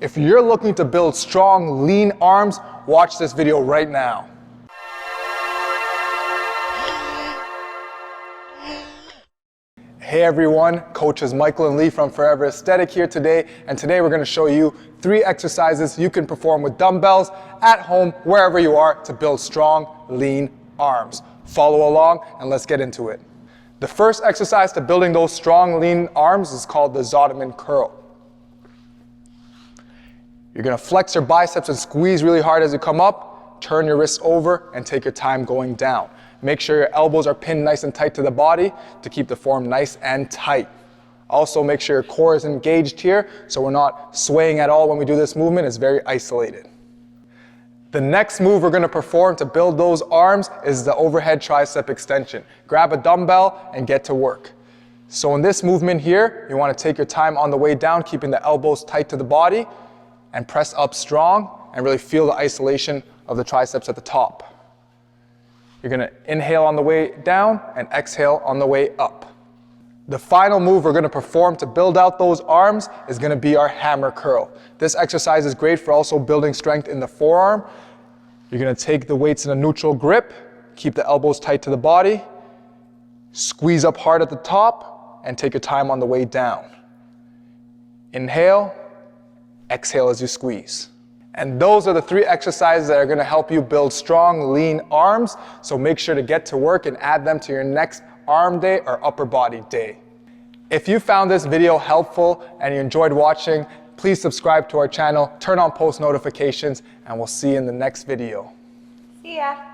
If you're looking to build strong, lean arms, watch this video right now. Hey everyone, coaches Michael and Lee from Forever Aesthetic here today, and today we're going to show you 3 exercises you can perform with dumbbells at home, wherever you are, to build strong, lean arms. Follow along and let's get into it. The first exercise to building those strong, lean arms is called the ZOTTMAN curl. You're going to flex your biceps and squeeze really hard as you come up, turn your wrists over and take your time going down. Make sure your elbows are pinned nice and tight to the body to keep the form nice and tight. Also make sure your core is engaged here so we're not swaying at all when we do this movement. It's very isolated. The next move we're going to perform to build those arms is the overhead tricep extension. Grab a dumbbell and get to work. So in this movement here, you want to take your time on the way down, keeping the elbows tight to the body, and press up strong and really feel the isolation of the triceps at the top. You're going to inhale on the way down and exhale on the way up. The final move we're going to perform to build out those arms is going to be our hammer curl. This exercise is great for also building strength in the forearm. You're going to take the weights in a neutral grip, keep the elbows tight to the body, squeeze up hard at the top, and take your time on the way down. Inhale, exhale as you squeeze. And those are the 3 exercises that are going to help you build strong, lean arms. So make sure to get to work and add them to your next arm day or upper body day. If you found this video helpful and you enjoyed watching, please subscribe to our channel, turn on post notifications, and we'll see you in the next video. See ya.